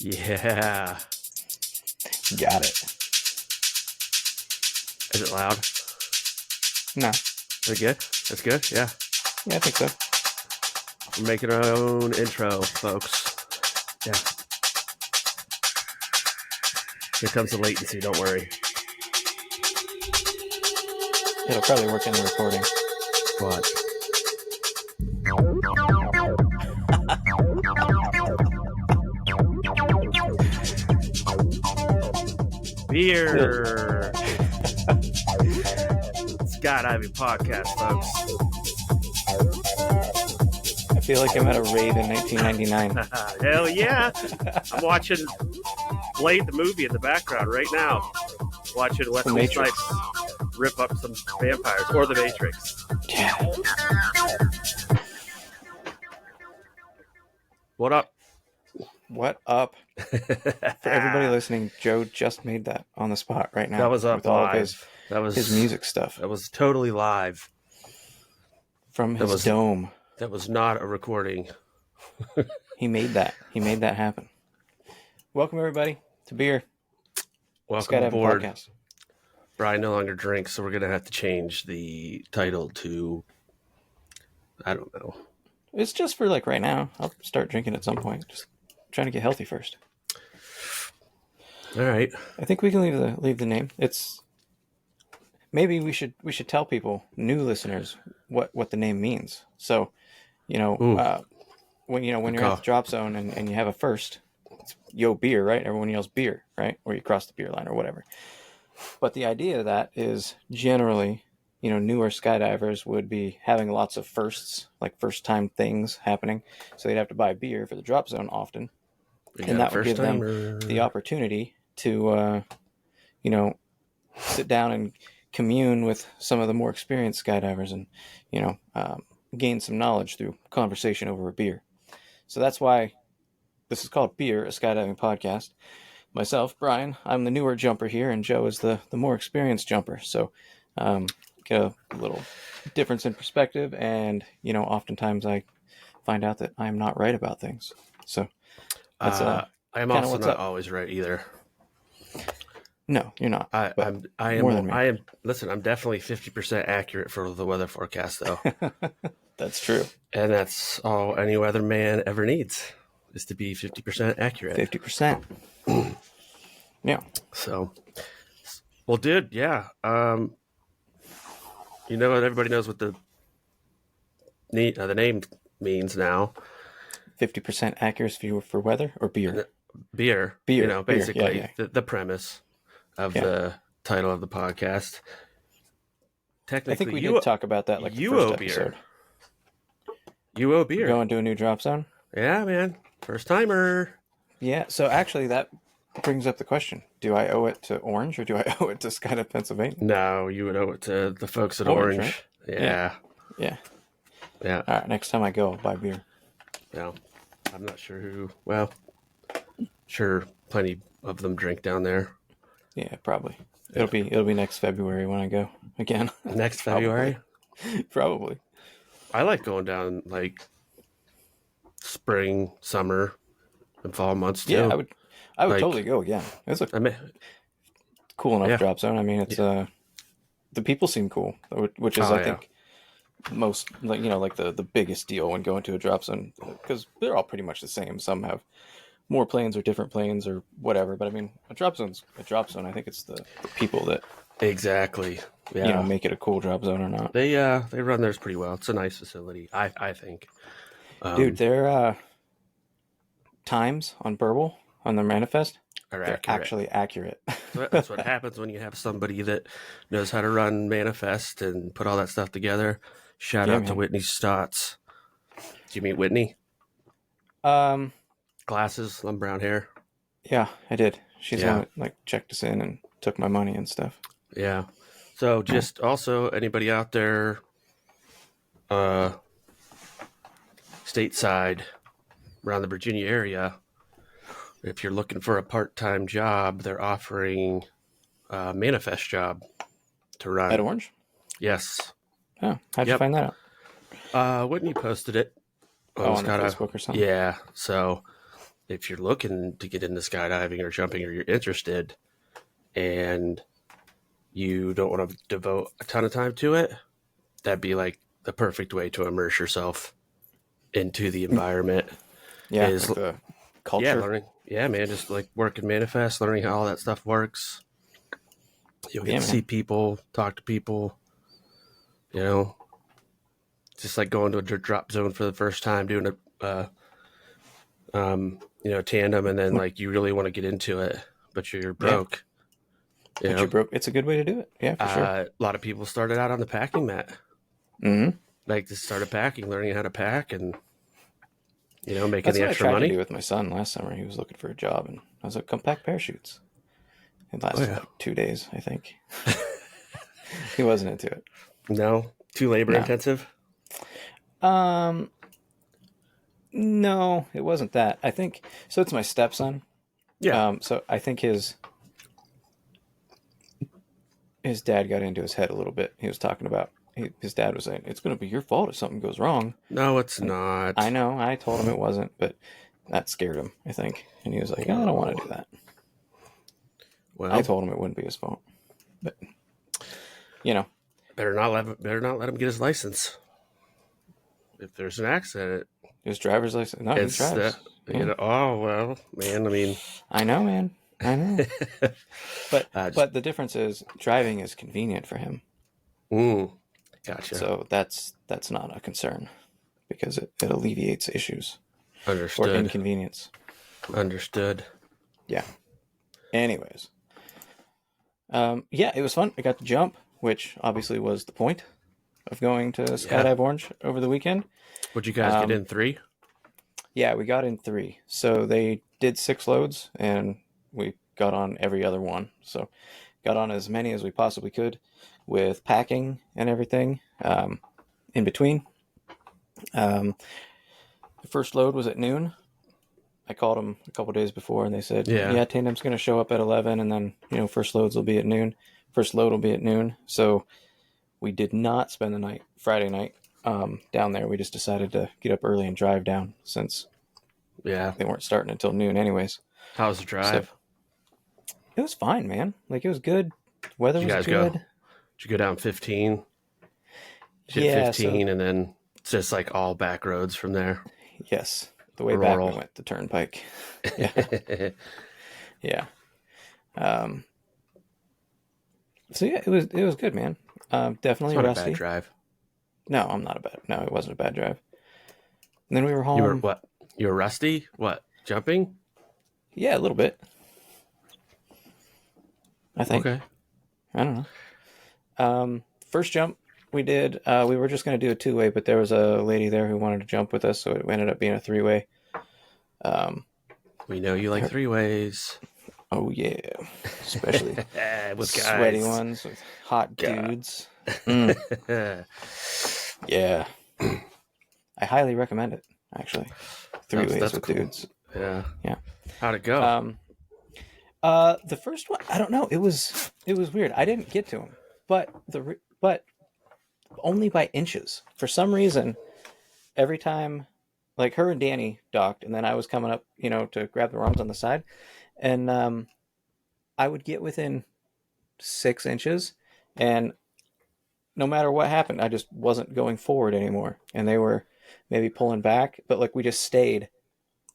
Yeah. Got it. Is it loud? No. Is it good? That's good? Yeah. Yeah, I think so. We're making our own intro, folks. Yeah. Here comes the latency, don't worry. It'll probably work in the recording. What? Beer. Skydiving podcast, folks. I feel like I'm at a rave in 1999. Hell yeah. I'm watching Blade the movie in the background right now. Watching Wesley Snipes rip up some vampires, or the Matrix. Yeah. What up? What up? For everybody listening, Joe just made that on the spot right now. That was up with all live. Of his music stuff. That was totally live. From his dome. That was not a recording. He made that. He made that happen. Welcome, everybody, to Beer. Welcome Skydive aboard. Podcast. Brian no longer drinks, so we're going to have to change the title to, I don't know. It's just for like right now. I'll start drinking at some point. Just trying to get healthy first. All right. I think we can leave the name. It's maybe we should tell people, new listeners, what the name means. So, when you're at the drop zone and you have a first, it's yo beer, right? Everyone yells beer, right? Or you cross the beer line or whatever. But the idea of that is generally, newer skydivers would be having lots of firsts, like first time things happening. So they'd have to buy beer for the drop zone often. And that would give them the opportunity to, sit down and commune with some of the more experienced skydivers and, gain some knowledge through conversation over a beer. So that's why this is called Beer, a skydiving podcast. Myself, Brian, I'm the newer jumper here, and Joe is the more experienced jumper. So get a little difference in perspective, and, oftentimes I find out that I'm not right about things. So that's I'm also not always right either. No, you're not. I am more than me. Listen, I'm definitely 50% accurate for the weather forecast, though. That's true. And that's all any weatherman ever needs, is to be 50% accurate. 50%. Yeah. So, well, dude, yeah. Everybody knows what the name means now. 50% accuracy for weather or beer? Beer. Basically yeah. The premise of the title of the podcast. Technically, I think we did talk about that the first episode. You owe beer. Going to a new drop zone? Yeah, man. First timer. Yeah, so actually that brings up the question. Do I owe it to Orange or do I owe it to Skydive, Pennsylvania? No, you would owe it to the folks at Orange. Right? Yeah. All right, next time I go, I'll buy beer. Yeah. I'm not sure who. Well, sure, plenty of them drink down there. Yeah, probably. It'll be next February when I go again. Next February? Probably. I like going down like spring, summer, and fall months too. Yeah, I would totally go again. It's cool enough drop zone. I mean, it's the people seem cool, which is I think most like the biggest deal when going to a drop zone, because they're all pretty much the same. Some have more planes or different planes or whatever, but I mean, a drop zone's a drop zone. I think it's the people that exactly make it a cool drop zone or not. They run theirs pretty well. It's a nice facility, I think. Dude, their times on Burble on their manifest are actually accurate. So that's what happens when you have somebody that knows how to run manifest and put all that stuff together. Shout out to Whitney Stotts. Did you meet Whitney? Glasses, long brown hair. Yeah, I did. She's the one that checked us in and took my money and stuff. Yeah. So just also anybody out there stateside around the Virginia area, if you're looking for a part-time job, they're offering a manifest job to run. At Orange? Yes. Oh, how'd you find that out? Whitney posted it. On Facebook or something? Yeah. So if you're looking to get into skydiving or jumping or you're interested and you don't want to devote a ton of time to it, that'd be like the perfect way to immerse yourself into the environment. Yeah, is like the culture. Yeah, learning. Yeah, man, just like working manifest, learning how all that stuff works. You'll get to see people, talk to people, you know, just like going to a drop zone for the first time, doing tandem, and then like you really want to get into it, but you're broke. Yeah. You're broke. It's a good way to do it. Yeah, for sure. A lot of people started out on the packing mat. Mm-hmm. Like they started packing, learning how to pack, and making That's the what extra I tried money. to do with my son last summer. He was looking for a job, and I was like, "Come pack parachutes." It lasted like 2 days, I think. He wasn't into it. No, too labor intensive. No, it wasn't that. I think so. It's my stepson. Yeah. So I think his dad got into his head a little bit. He was talking about his dad was saying it's going to be your fault if something goes wrong. No, it's not. I know. I told him it wasn't, but that scared him, I think. And he was like, I don't want to do that. Well, I told him it wouldn't be his fault, but better not let him get his license. If there's an accident, his driver's license. No, he drives. Oh well, man. I mean, I know, man. I know. but the difference is driving is convenient for him. Gotcha. So that's not a concern because it alleviates issues. Understood. Or inconvenience. Understood. Yeah. Anyways. It was fun. I got to jump, which obviously was the point of going to Skydive Orange over the weekend. Would you guys get in 3? Yeah, we got in 3. So they did 6 loads, and we got on every other one. So got on as many as we possibly could with packing and everything in between. The first load was at noon. I called them a couple days before, and they said, tandem's going to show up at 11, and then, first loads will be at noon. First load will be at noon. So we did not spend the night, Friday night, down there. We just decided to get up early and drive down since they weren't starting until noon anyways. How was the drive? So, it was fine, man. Like, it was good. Weather was good. Did you go down 15? Yeah. 15, and then it's just like all back roads from there. Yes. The way back we went the turnpike. Yeah. Yeah. So yeah, it was good, man. Definitely it's not rusty. A bad drive. No, it wasn't a bad drive. And then we were home. You were what? You were rusty? What? Jumping? Yeah, a little bit. I think. Okay. I don't know. First jump we did, we were just going to do a 2-way, but there was a lady there who wanted to jump with us, so it ended up being a 3-way. We know you like 3-ways. Oh, yeah. Especially with guys. Sweaty ones with hot dudes. Yeah. I highly recommend it, actually. 3-ways with cool. Dudes. Yeah. Yeah. How'd it go? The first one, I don't know. It was weird. I didn't get to him, but only by inches. For some reason, every time, like her and Danny docked, and then I was coming up, to grab the rungs on the side, and I would get within 6 inches, and no matter what happened, I just wasn't going forward anymore, and they were maybe pulling back, but like we just stayed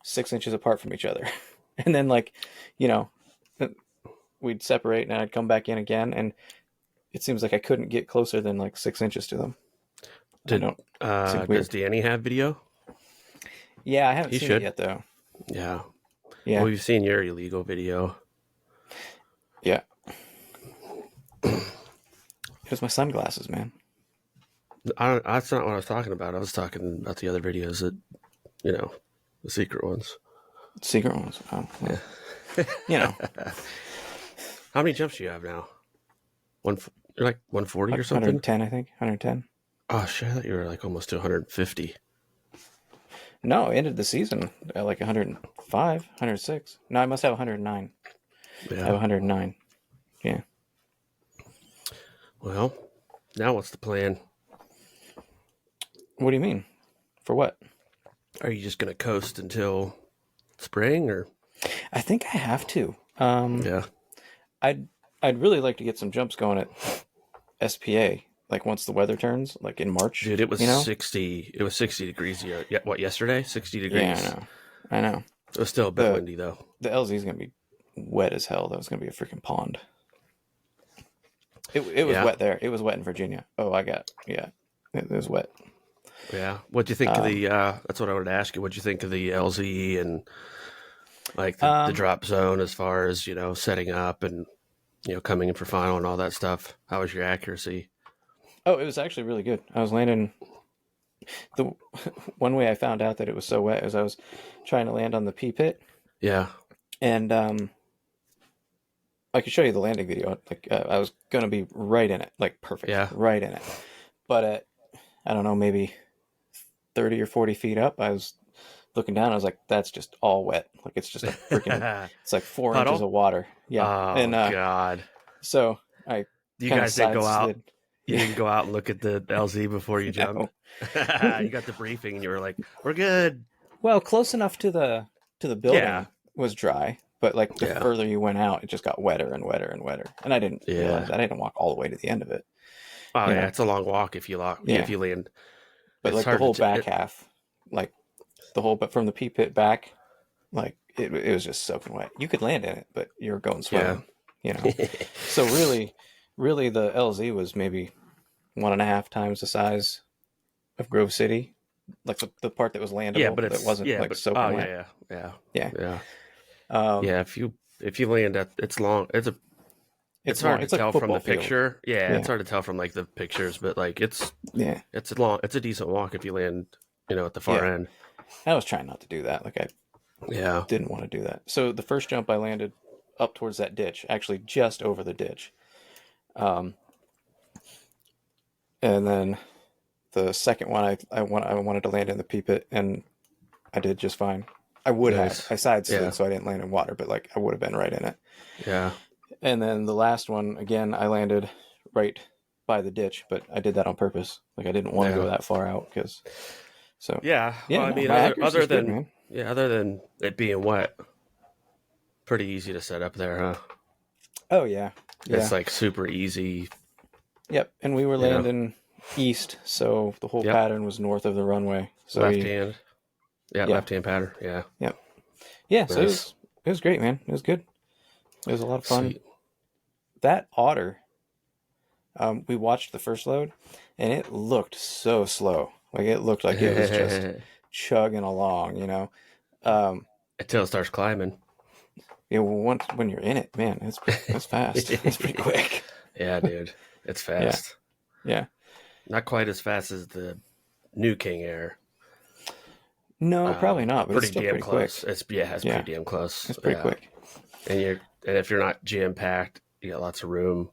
6 inches apart from each other, and then we'd separate, and I'd come back in again, and it seems like I couldn't get closer than like 6 inches to them. Does Danny have video? Yeah, I haven't seen it yet, though. Yeah. Yeah. Well, we've seen your illegal video. Yeah. It was my sunglasses, man. That's not what I was talking about. I was talking about the other videos that, the secret ones. Secret ones? Oh, well. How many jumps do you have now? You're like 140 or something? 110, I think. 110. Oh, shit. I thought you were like almost to 150. No, I ended the season at like 105, 106. No, I must have 109. Yeah. I have 109. Yeah. Well, now what's the plan? What do you mean? For what? Are you just going to coast until spring or? I think I have to. Yeah, I'd I'd really like to get some jumps going at SPA, like once the weather turns, like in March. dude, it was You know? 60. It was 60 degrees. Yeah, what yesterday? 60 Yeah, degrees. I know. It was still a bit The windy though. the LZ is gonna be wet as hell. That was gonna be a freaking pond. It was Yeah, wet there. It was wet in Virginia. Oh, yeah. It was wet. yeah. What'd you think of Um, the? That's what I wanted to ask you. What'd you think of the LZ and like the um, drop zone as far as setting up and coming in for final and all that stuff? How was your accuracy? oh, it was actually really good. I was landing the one way I found out that it was so wet is I was trying to land on the P pit, Yeah, and I could show you the landing video. Like I was gonna be right in it, like perfect, yeah. right in it. But at I don't know, maybe 30 or 40 feet up, I was looking down. I was like, that's just all wet. Like it's just a freaking. It's like 4 inches Puddle. of water. Yeah, Oh and God. so I You kind of guys didn't side go out. slid. You Yeah, didn't go out and look at the LZ before you jumped. no. You got the briefing and you were like, "We're good." Well, close enough to the Yeah, building was dry, but like the yeah, further you went out, it just got wetter and wetter and wetter. And I didn't realize yeah. that. I didn't walk all the way to the end of it, Oh you yeah, know. it's a long walk if you Yeah, land. but It's like the hard to. whole back half, like but from the P pit back, like it was just soaking wet. You could land in it, but you're going Yeah. swimming, you know. So really, the LZ was maybe 1.5 times the size of Grove City, like the part that was Yeah, landable but that it's wasn't yeah, like but soaking oh wet. yeah, Yeah. yeah. Um, Yeah, if you land at it's long. It's it's hard long. to It's like a tell from football the field. picture. Yeah, it's Yeah. hard to tell from like the pictures, but like Yeah. it's a decent walk if you land, at the far Yeah. end. I was trying not to do that. Like I Yeah. didn't want to do that. So the first jump I landed up towards that ditch, actually just over the ditch. Um, and then the second one, I wanted to land in the pea pit, and I did just fine. I would have. Nice. I side Yeah. slid, so I didn't land in water, but like I would have been right in it. Yeah. And then the last one, again, I landed right by the ditch, but I did that on purpose. Like I didn't want to Yeah. go that far out because. So Yeah. Well, yeah, I no, mean, my other accuracy's good, than man. other than it being wet, pretty easy to set up there, huh? Oh yeah, It's yeah, like super easy, yep. And we were you know. landing east, so the whole Yep. pattern was north of the runway. So Left we, hand. Yeah, yeah, left hand pattern. Yeah. yep, yeah. So Nice. it was great, man. It was good. It was a lot of fun. Sweet. That otter, we watched the first load, and it looked so slow. Like it looked like it was just Until chugging along, you know. Um, it starts climbing. once when you're in it, man, it's fast. It's pretty quick. Yeah, dude. It's Yeah, fast. yeah. Not quite as fast as the new King Air. No, probably not, but it's Pretty still damn pretty quick. close. It's Yeah, pretty damn close. it's pretty Yeah. quick. And if you're not jam packed, you got lots of room.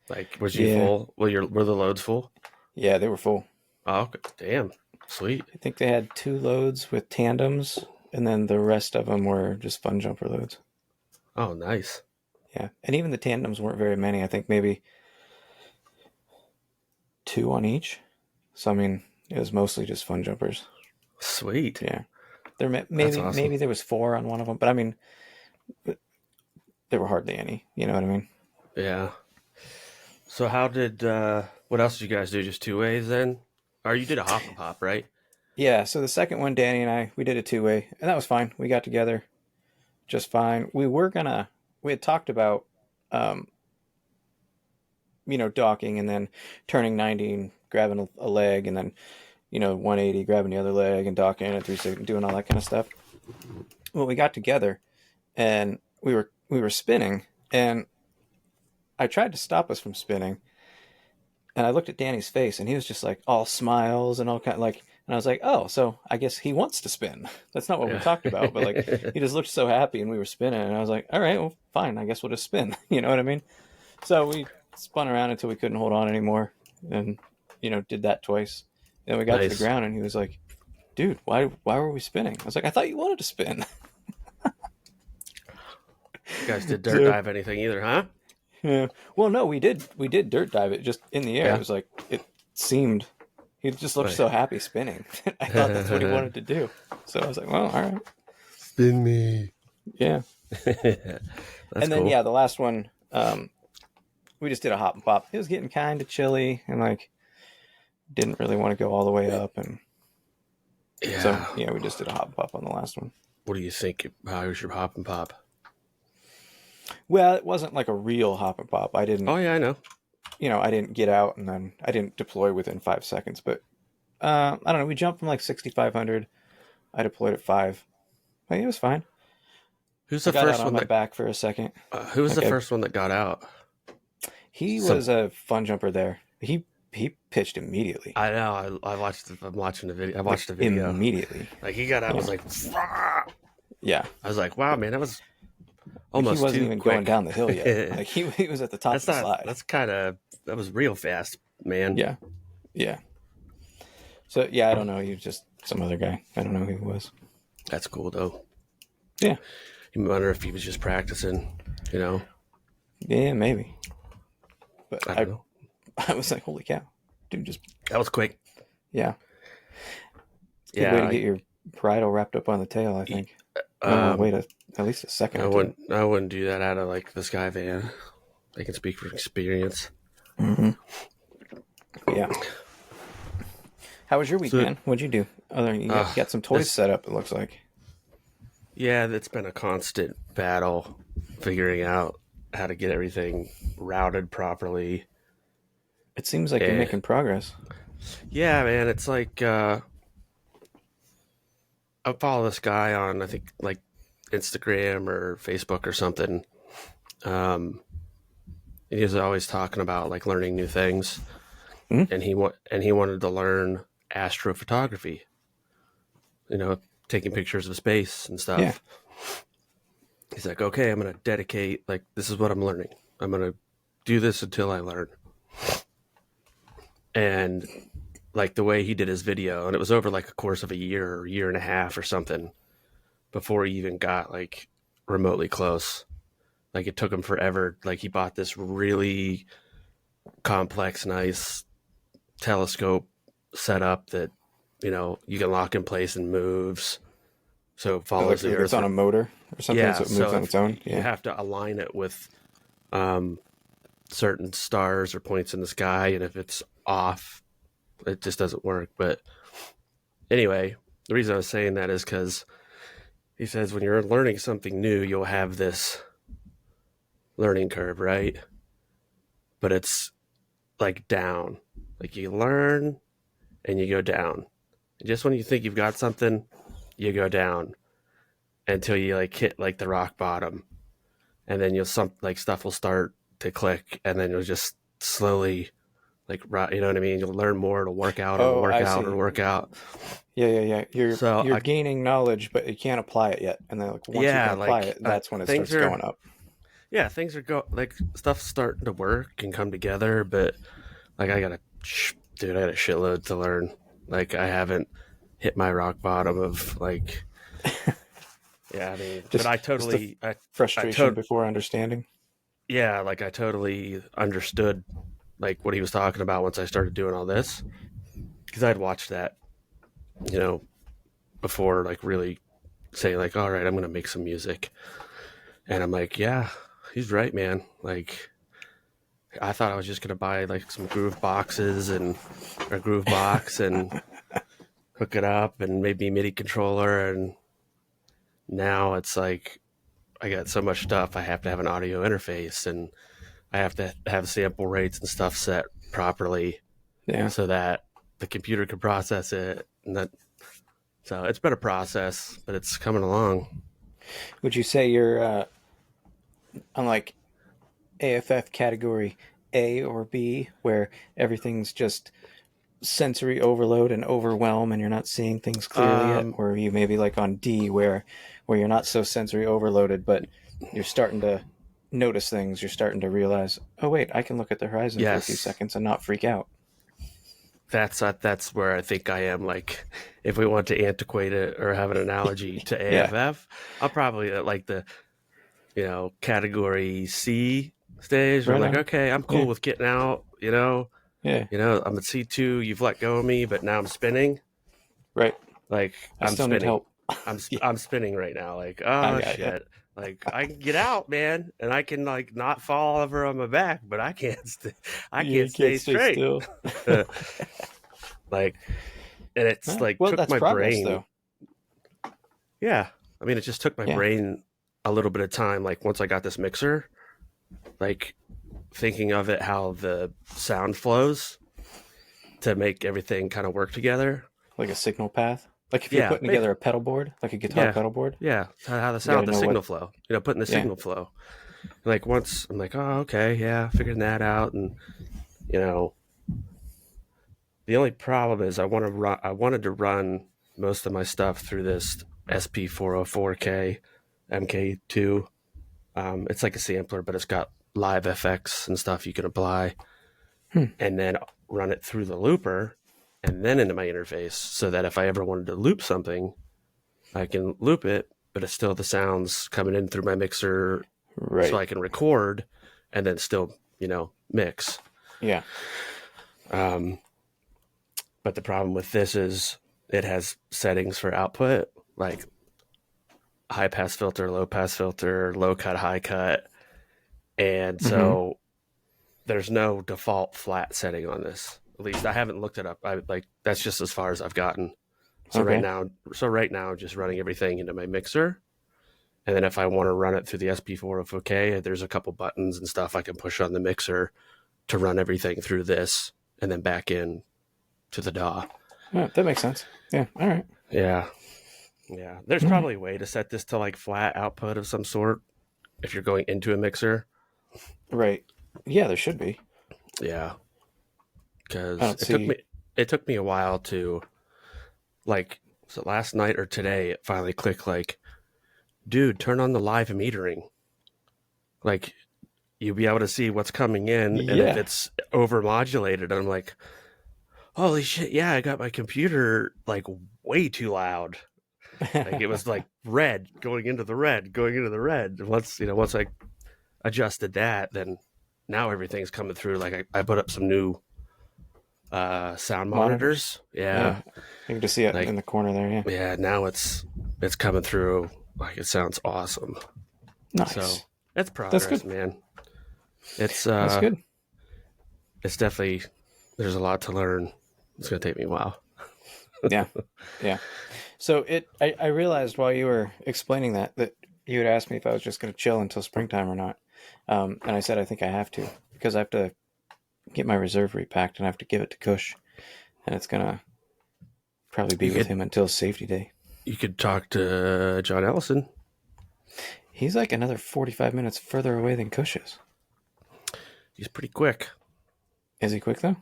Like, was you Yeah, full? Were the loads full? yeah, they were full. Oh, okay. Damn. Sweet. I think they had 2 loads with tandems, and then the rest of them were just fun jumper loads. Oh, nice. Yeah, and even the tandems weren't very many. I think maybe 2 on each. So I mean, it was mostly just fun jumpers. Sweet. Yeah, That's maybe awesome. there was 4 on one of them, but I mean, there were hardly any. You know what I mean? Yeah. So what else did you guys do? Just two ways then? Or you did a hop and pop, right? Yeah. So the second one, Danny and I, we did a 2-way, and that was fine. We got together just fine. We had talked about, um, docking and then turning 90 and grabbing a leg, and then 180 grabbing the other leg and docking and 360 doing all that kind of stuff. Well, we got together and we were spinning, and I tried to stop us from spinning, and I looked at Danny's face, and he was just like all smiles and all kind of like, and I was like, oh, so I guess he wants to spin. That's not what we talked about, but like Yeah. he just looked so happy, and we were spinning, and I was like, all right, well, fine, I guess we'll just spin. You know what I mean? So we spun around until we couldn't hold on anymore, and did that twice. Then we got to the Nice. ground, and he was like, dude, why were we spinning? I was like, I thought you wanted to spin. You guys did dirt So dive anything either, huh? yeah. Well, no, we did dirt dive it just in the air. It Yeah. was like it seemed he just looked Right. so happy spinning. I thought that's what he wanted to do. So I was like, well, all right. Spin me. Yeah. That's And then cool. yeah, the last one, we just did a hop and pop. It was getting kind of chilly, and like didn't really want to go all the way up, and so Yeah. yeah, we just did a hop and pop on the last one. What do you think? How was your hop and pop? Well, it wasn't like a real hop and pop. I didn't, Oh yeah, I know. I didn't get out and then I didn't deploy within 5 seconds. But I don't know. We jumped from like 6,500. I deployed at 5. I think it was fine. Who's I the got out first on one my that? back for a second. Who was Like the first one that got out? he Some. was a fun jumper there. He pitched immediately, I know. I watched. I'm watching the video. I like watched the video. immediately. Like he got out. I Yeah, was like, "Frah!" yeah. I was like, wow, man, that was Like he almost wasn't too even going quick. down the hill yet. Like he was at the top of That's the not. slide. That's kind of. That was real fast, man. Yeah, yeah. So yeah, I don't know. He was just some other guy. I don't know who he was. That's cool though. Yeah, You wonder if he was just practicing. You know. yeah, maybe. But I don't know. I was like, holy cow, dude! Just That was quick. yeah, good way to Yeah. get your bridle wrapped up on the tail. I think. I don't want to Um. wait at least a second I or wouldn't. two. I wouldn't do that out of like the Sky Van. I can speak from experience. Mm-hmm. Yeah. How was your week, So, man? What'd you do? Other than you uh, got some toys this. set up. It looks like. Yeah, it's been a constant battle figuring out how to get everything routed properly. It seems like you're Eh, making progress. yeah, man, it's like I follow this guy on I think like Instagram or Facebook or something. Um, he was always talking about like learning new things, Mm-hmm. and he wanted to learn astrophotography. You know, taking pictures of space and Yeah. stuff. He's like, okay, I'm gonna dedicate like this is what I'm learning. I'm gonna do this until I learn. And like the way he did his video, and it was over like a course of a year or year and a half or something before he even got like remotely close. Like it took him forever. Like he bought this really complex, nice telescope setup that you can lock in place and moves, so it follows the It's Earth. on a motor or something, Yeah, so it moves so on if its own. you Yeah. have to align it with um, certain stars or points in the sky, and if it's off, it just doesn't work. But anyway, the reason I was saying that is because he says when you're learning something new, you'll have this learning curve, right? But it's like down. Like you learn and you go down. And just when you think you've got something, you go down until you like hit like the rock bottom, and then stuff will start to click, and then you'll just slowly like you know what I mean. You'll learn more. It'll work out. It'll Oh, work I out. It'll see. work out. Yeah. So You're gaining knowledge, but you can't apply it yet. And then like once you can yeah, apply like it, that's when it things starts are going up. yeah things are like stuff's starting to work and come together, but like dude, I got a shitload to learn. Like I haven't hit my rock bottom of like yeah, I mean, but Just the I frustration before understanding. yeah, like I totally understood like what he was talking about once I started doing all this, because I'd watched that, you know, before like really saying like, all right, I'm gonna make some music, and I'm like, yeah, he's right, man. Like I thought I was just gonna buy like some groove boxes and a groove box and hook it up and maybe MIDI controller, and now it's like I got so much stuff. I have to have an audio interface, and I have to have sample rates and stuff set properly Yeah. so that the computer can process it. And that, so it's been a process, but it's coming along. Would you say you're on like AFF category A or B, where everything's just sensory overload and overwhelm, and you're not seeing things clearly yet? Um, Or are you maybe like on D, where you're not so sensory overloaded, but you're starting to notice things. You're starting to realize, oh wait, I can look at the horizon for a few yes, seconds and not freak out. that's where I think I am. Like, if we want to antiquate it or have an analogy to Yeah. AFF, I'll probably at like the category C stage. Where I'm Right like, on. okay, I'm cool Yeah. with getting out. Yeah. I'm at C2. You've let go of me, but now I'm spinning. Right. Like I I'm still need spinning. help. Yeah, I'm spinning right now. Like, I oh got you. shit. Like I can get out, man, and I can like not fall over on my back, but I can't. I Yeah, can't you can't stay stay straight. still. Like, and it's Huh. like Well, took that's my progress, brain. though. Yeah, I mean, it just took my Yeah. brain a little bit of time. Like once I got this mixer, like thinking of it how the sound flows to make everything kind of work together. Like a signal path. Like if you're Yeah, putting together a pedal board, like a guitar yeah, pedal board, yeah. How you got to the know signal what. flow. You know, putting the Yeah. signal flow. Like once I'm like, oh, okay, yeah, figuring that out, and you know, the only problem is I wanted to run most of my stuff through this SP404K MK2. It's like a sampler, but it's got live FX and stuff you can apply, Hmm. and then run it through the looper, and then into my interface, so that if I ever wanted to loop something, I can loop it, but it's still the sounds coming in through my mixer, so Right. I can record, and then still mix. Yeah. Um, but the problem with this is it has settings for output, like high pass filter, low pass filter, low cut, high cut. And Mm-hmm. so there's no default flat setting on this. At least I haven't looked it up. I like that's just as far as I've gotten. Okay. Right now, I'm just running everything into my mixer. And then if I want to run it through the SP404K, there's a couple buttons and stuff I can push on the mixer to run everything through this and then back in to the DAW. Yeah, that makes sense. Yeah. All right. Yeah. Yeah. There's All right. probably a way to set this to like flat output of some sort if you're going into a mixer. Right. Yeah, there should be. Yeah. I Because don't see. it took me a while to like, so last night or today it finally clicked like, dude, turn on the live metering. Like you'll be able to see what's coming in, and if Yeah. it's overmodulated, I'm like, holy shit, yeah, I got my computer like way too loud. Like it was like red going into the red, going into the red. Once I adjusted that, then now everything's coming through. Like I put up some new sound Monitors. monitors. Yeah. Yeah. You can just see it Like in the corner there. Yeah. yeah, now it's coming through like it sounds awesome. So Nice. it's That's progress, good. man. It's That's good. it's definitely there's a lot to learn. It's gonna take me a while. Yeah. Yeah. So I realized while you were explaining that you had asked me if I was just going to chill until springtime or not. And I said, I think I have to, because I have to get my reserve repacked and I have to give it to Kush, and it's going to probably be You with could him until safety day. you could talk to John Ellison. He's like another 45 minutes further away than Kush is. He's pretty quick. Is he quick though?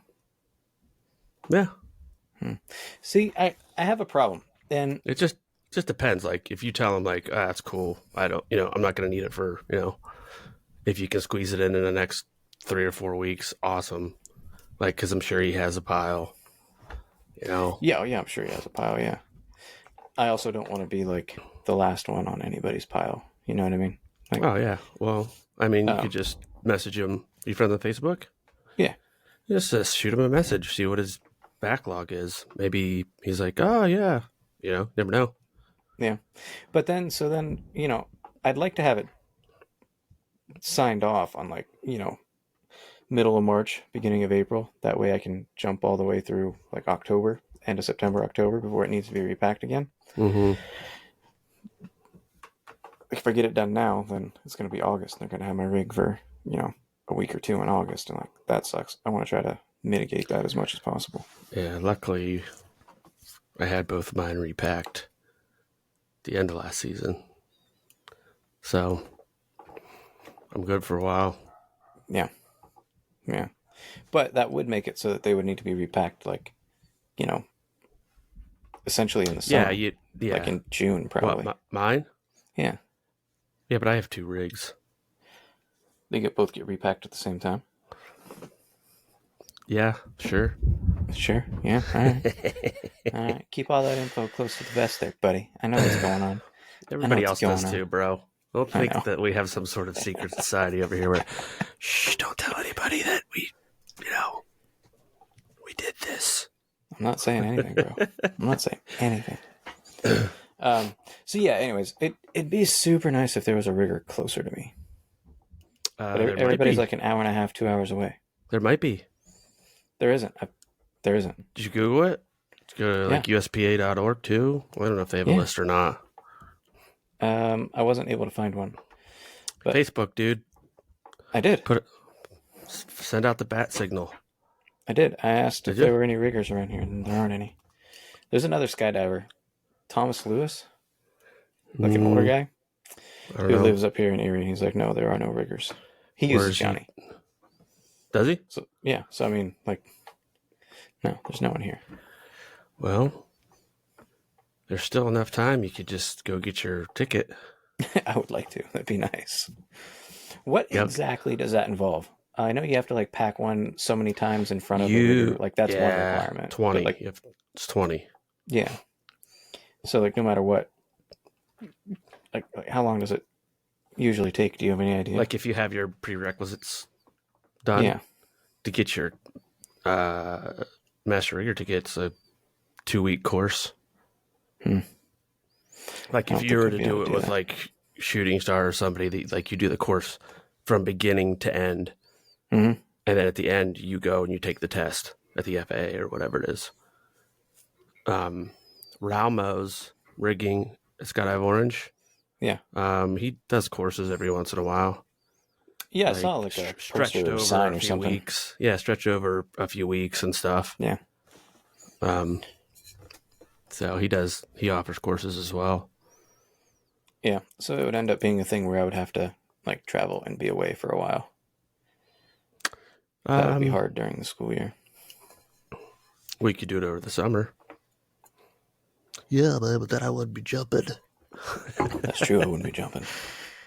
Yeah. See, I have a problem. And It just depends. Like if you tell him like, ah, that's cool. I don't I'm not gonna need it for, if you can squeeze it in the next 3 or 4 weeks, awesome. Like, because I'm sure he has a pile, you know. yeah, yeah, I'm sure he has a pile. Yeah. I also don't want to be like the last one on anybody's pile. You know what I mean? Like, Oh yeah. Well, I mean, you could um, just message him. You friend on Facebook? yeah. Just shoot him a message. See what his backlog is. Maybe he's like, oh yeah. Never know. Yeah. But then, I'd like to have it signed off on like, middle of March, beginning of April. That way I can jump all the way through like October, end of September, October before it needs to be repacked again. Mm-hmm. If I get it done now, then it's going to be August. And they're going to have my rig for, a week or two in August. And like, that sucks. I want to try to mitigate that as much as possible. Yeah. Luckily, I had both of mine repacked the end of last season, so I'm good for a while. Yeah. Yeah. But that would make it so that they would need to be repacked like, you know, essentially in the Yeah. summer, like Yeah. in June, probably. What mine? Yeah. Yeah, but I have 2 rigs. They both get repacked at the same time. Yeah, sure. Sure. Yeah. All right. All right. Keep all that info close to the vest there, buddy. I know what's going on. Everybody what's else going does on. too, bro. Don't I think know. that we have some sort of secret society over here where, shh, don't tell anybody that we did this. I'm not saying anything, bro. I'm not saying anything. So yeah. Anyways, it'd be super nice if there was a rigger closer to me. But There might everybody's be. like an hour and a half, 2 hours away. There might be. There isn't. There isn't. Did you Google it? Did you go to Yeah. like USPA.org too? Well, I don't know if they have a Yeah. list or not. I wasn't able to find one, but Facebook, dude. I did. Send out the bat signal. I did. I asked Did if you? there were any riggers around here, and there aren't any. There's another skydiver, Thomas Lewis, like an older guy I don't who know. lives up here in Erie. He's like, no, there are no riggers. He Where uses is he? Johnny. Does he? So yeah. So I mean, like, no, there's no one here. Well, there's still enough time. You could just go get your ticket. I would like to. That'd be nice. What Yep. exactly does that involve? I know you have to like pack one so many times in front of the rigger. Like that's one requirement. 20. But, like, It's 20. yeah. So like no matter what, like how long does it usually take? Do you have any idea? Like if you have your prerequisites done yeah. to get your master rigger ticket, it's a 2-week course. Like I if don't you were think to I'd be able do to it do with that. like Shooting Star or somebody, like you do the course from beginning to end, Mm-hmm. and then at the end you go and you take the test at the FAA or whatever it is. Raumo's rigging Skydive Orange. Yeah. He does courses every once in a while. Yeah, I saw like a Stretched poster or over sign a or few something. weeks. Yeah, stretched over a few weeks and stuff. Yeah. So he offers courses as well. Yeah. So it would end up being a thing where I would have to like travel and be away for a while. That would be hard during the school year. We could do it over the summer. Yeah, man, but then I wouldn't be jumping. That's true. I wouldn't be jumping.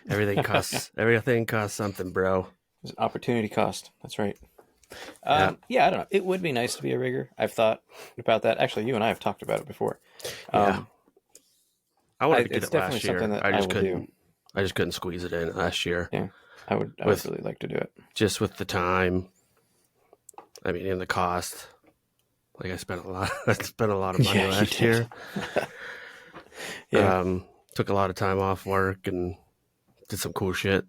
Everything costs something, bro. There's an opportunity cost. That's right. Yeah. Yeah, I don't know. It would be nice to be a rigger. I've thought about that. Actually, you and I have talked about it before. Yeah. I wanted to get it's it definitely last year. something that I just will couldn't. do. I just couldn't squeeze it in last year. Yeah, I would really like to do it. Just with the time. I mean, and the cost. Like I spent a lot. I spent a lot of money Yeah, you last did. year. Yeah. Took a lot of time off work and did some cool shit.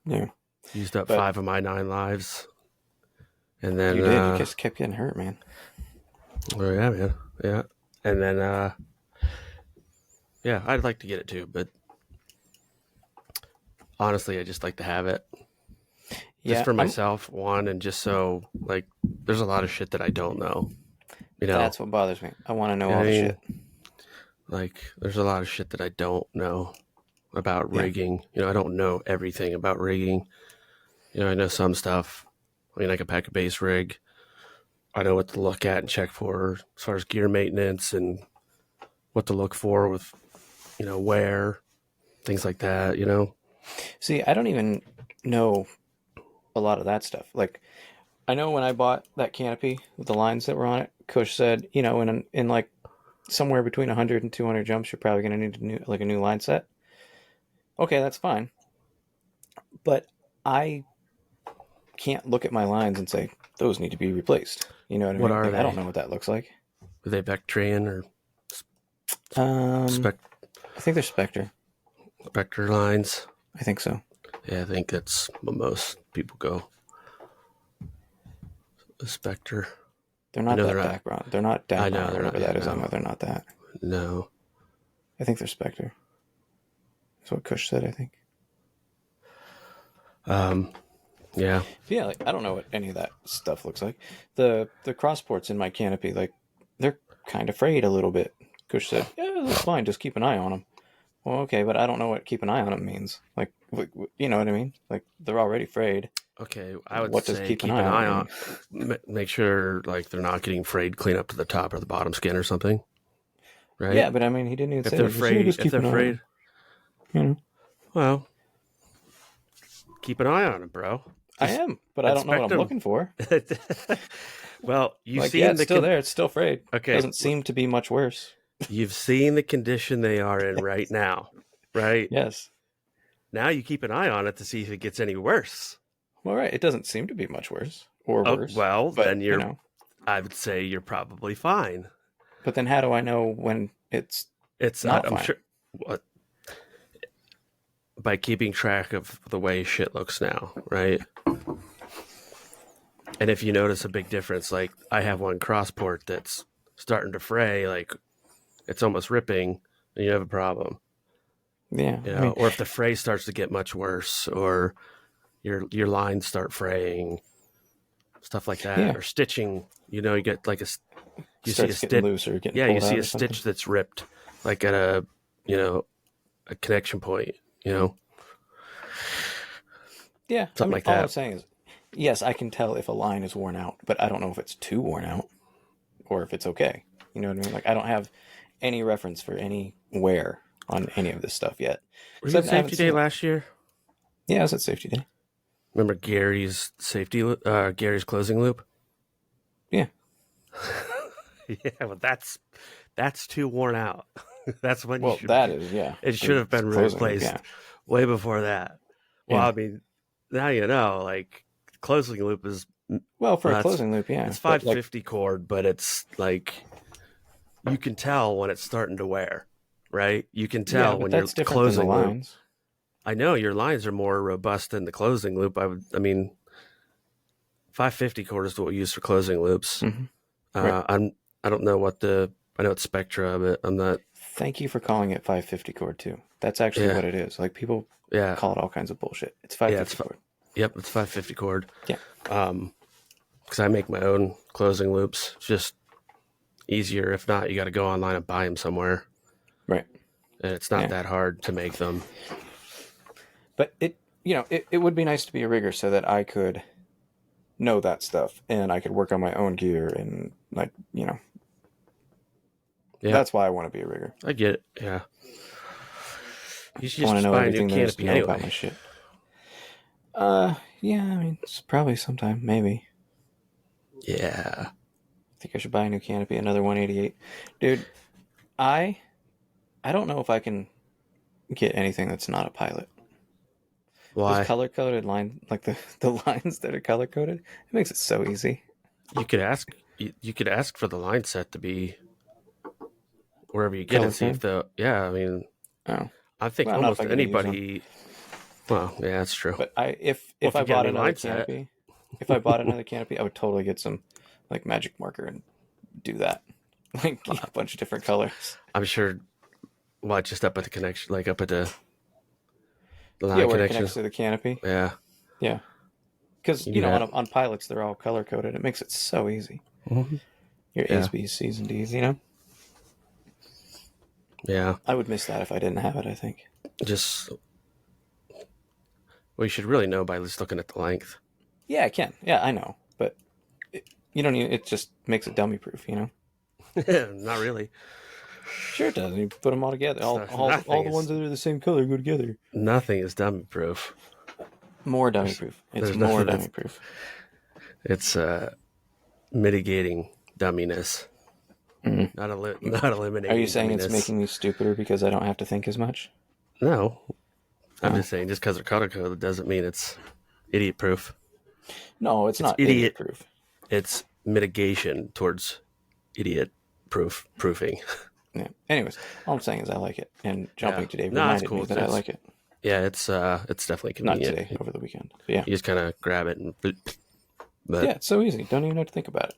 Yeah, Used up But- 5 of my 9 lives. And then you did. You just kept getting hurt, man. oh, yeah, man. Yeah. And then yeah, I'd like to get it too, but honestly, I just like to have it. Yeah, Just for myself, one, and just so like there's a lot of shit that I don't know. You know, that's what bothers me. I want to know You know all what the I mean? shit. like there's a lot of shit that I don't know about Yeah. rigging. You know, I don't know everything about rigging. You know, I know some stuff. I mean, I can pack a base rig. I know what to look at and check for as far as gear maintenance and what to look for with, you know, wear, things like that, you know. See, I don't even know a lot of that stuff. Like, I know when I bought that canopy with the lines that were on it, Coach said, you know, in like somewhere between 100 and 200 jumps, you're probably going to need a new line set. Okay, that's fine. But I can't look at my lines and say those need to be replaced. You know what I mean? What are Like, I don't they? know what that looks like. Are they Vectran or I think they're Spectre lines? I think so. Yeah, I think that's what most people go. A Spectre. They're not know that they're not- background. They're not down I know or they're whatever not- that yeah, is. I no. know they're not that. No. I think they're Spectre. That's what Kush said, I think. Yeah. Yeah, like, I don't know what any of that stuff looks like. The cross ports in my canopy, like, they're kind of frayed a little bit. Kush said, yeah, that's fine. Just keep an eye on them. Well, okay, but I don't know what keep an eye on them means. Like, you know what I mean? Like, they're already frayed. Okay, I would What does say keep keep an an eye eye on on. Make sure like they're not getting frayed clean up to the top or the bottom skin or something. Right? Yeah, but I mean, he didn't even If say they're that. He said, frayed, just if keep they're an eye on frayed, 'em. You know, well, keep an eye on them, bro. I am, but I don't know what inspect I'm 'em. looking for. Well, you've Like, seen yeah, the it's still there. It's still frayed. Okay. Doesn't seem to be much worse. You've seen the condition they are in right now, right? Yes. Now you keep an eye on it to see if it gets any worse. Well, right. It doesn't seem to be much worse or Oh, worse. well, but, then you know. I would say you're probably fine. But then how do I know when it's It's not I'm fine. sure what, by keeping track of the way shit looks now, right? And if you notice a big difference, like I have one crossport that's starting to fray, like it's almost ripping, and you have a problem. Yeah, You I know, mean, or if the fray starts to get much worse, or your lines start fraying, stuff like that, yeah, or stitching. You know, you get like you see a starts getting stitch. loose or getting Yeah, you pulled see out a or something. stitch that's ripped, like at a you know a connection point. You know, Yeah, I something mean, like all I'm that. saying is, yes, I can tell if a line is worn out, but I don't know if it's too worn out or if it's okay. You know what I mean? Like, I don't have any reference for any wear on any of this stuff yet Were you because at I haven't safety day seen it. last year? Yeah, I was at safety day. Remember Gary's closing loop? Yeah, Yeah, well, that's too worn out. That's when you well, should. that is, yeah, It should have it's been closing loop. Yeah, replaced way before that. Well, yeah. I mean, now you know. Like closing loop is Well, for a that's closing loop, yeah, it's but like, 550 cord, but it's like you can tell when it's starting to wear, right? You can yeah, tell but when you're that's different than the closing loop. lines. I know your lines are more robust than the closing loop. I mean, 550 cord is what we use for closing loops. Hmm. Right. I'm I don't know what the I know it's Spectra, but I'm not. Thank you for calling it 550 cord too. That's actually Yeah, what it is. Like people yeah, call it all kinds of bullshit. It's yeah. 550 cord. Yep, it's 550 cord. Yeah. Um, because I make my own closing loops. It's just easier. If not, you got to go online and buy them somewhere, Right. and it's not Yeah. that hard to make them. But it would be nice to be a rigger so that I could know that stuff and I could work on my own gear and like, Yeah, that's why I want to be a rigger. I get it. Yeah, you should I want to just know buy a new everything there is to canopy know about anyway. my shit. Yeah, I mean, it's probably sometime, maybe. Yeah. I think I should buy a new canopy, another 188. Dude, I I don't know if I can get anything that's not a pilot. Those Why? color coded line, like the lines that are color coded, it makes it so easy. You could ask. You could ask for the line set to be wherever you get it. Color See if code. the yeah. I mean, Oh, I think well, I'm not almost probably gonna use one. anybody. Well, yeah, that's true. But I Well, if if I you get a bought new another line set, canopy, if I bought another canopy, I would totally get some like magic marker and do that. Like get a bunch of different colors. I'm sure. What just up at the connection, like up at the Yeah, line where it connection? connects to the canopy. Yeah, Yeah, because you do that. on pilots they're all color coded. It makes it so easy. Hmm. Your A's, Yeah, B's, C's, and D's. You know, yeah. I would miss that if I didn't have it. I think. Just well, you should really know by just looking at the length. Yeah, I can. Yeah, I know, but you don't need. It just makes it dummy proof. You know. Not really. Sure, it does. You put them all together. It's All nothing the ones is that are the same color go together. nothing is dummy proof. More dummy There's proof. It's there's more nothing dummy that's proof. it's mitigating dumminess, Mm. not Are you eliminating saying it's dumminess. making me stupider because I don't have to think as much? No, I'm Oh. just saying just because they're color coded doesn't mean it's idiot proof. No, it's It's not idiot idiot. proof. It's mitigation towards idiot proofing. Yeah. Anyways, all I'm saying is I like it, and Yeah, jumping today no, it's reminded cool. me that I like it. Yeah, it's definitely Not convenient. today, over the weekend. But yeah, You just kind of grab it and. But yeah, it's so easy. Don't even have to think about it.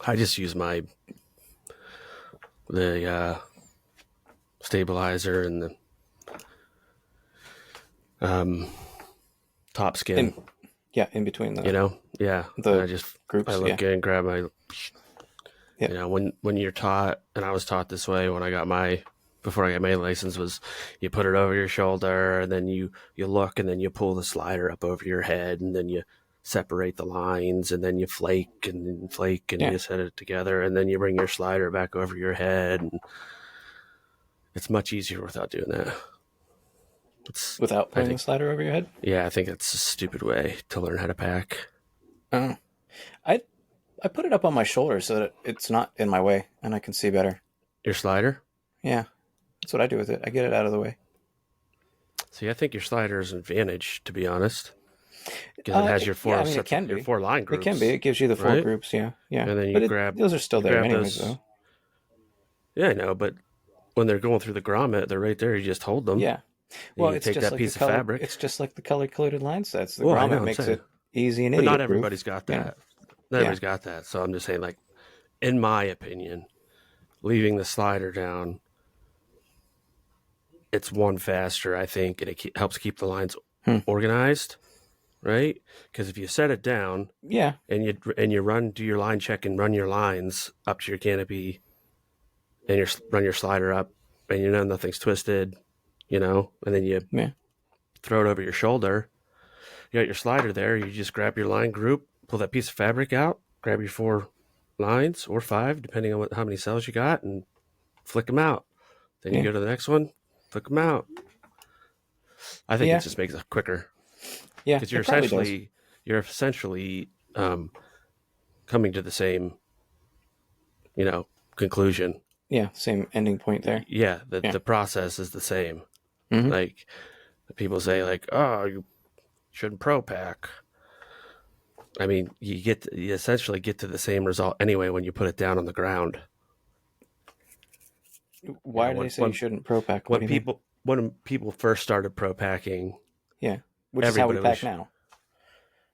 I just use the stabilizer and the um, top skin. Yeah, in between You the know, yeah. And the groups. I Yeah, look in, grab my. yeah, You know, when you're taught, and I was taught this way when I got my before I got my license was you put it over your shoulder and then you look and then you pull the slider up over your head and then you separate the lines and then you flake and yeah. you set it together and then you bring your slider back over your head and it's much easier without doing that. It's Without I putting the think slider over your head. yeah, I think it's a stupid way to learn how to pack. Oh, I I put it up on my shoulder so that it's not in my way and I can see better. Your slider? Yeah, that's what I do with it. I get it out of the way. See, I think your slider is an advantage, to be honest, because it has your Yeah, four I mean it sets, can your be. four line It can groups, be. It gives you the four right? groups. Yeah, yeah. And then But those are still you there grab anyways, those. though. Yeah, I know, but when they're going through the grommet, they're right there. You just hold them. Yeah. And Well, you it's take just that like the piece of color. fabric. It's just like the color coded line sets. The Well, I know. grommet I'm makes saying, it easy and but not idiot proof. everybody's got You know. that. Not Yeah. everybody's got that. So I'm just saying, like, in my opinion, leaving the slider down, it's one faster, I think, and it helps keep the lines Hmm. organized, right? Because if you set it down Yeah. and you do your line check and run your lines up to your canopy, and you run your slider up, and you know nothing's twisted, and then you Yeah. throw it over your shoulder. You got your slider there. You just grab your line group, pull that piece of fabric out, grab your 4 lines or 5, depending on how many cells you got, and flick them out. Then you Yeah. go to the next one, flick them out. I think it Yeah. just makes it quicker Yeah. because It probably does. you're essentially coming to the same conclusion. Yeah. Same ending point there. Yeah, Yeah. the process is the same. Mm-hmm. Like people say, like, oh, you shouldn't pro pack. I mean, you essentially get to the same result anyway when you put it down on the ground. Why do they say you shouldn't pro pack? What do you mean? When people first started pro packing, Yeah. Which is how we everybody pack was now.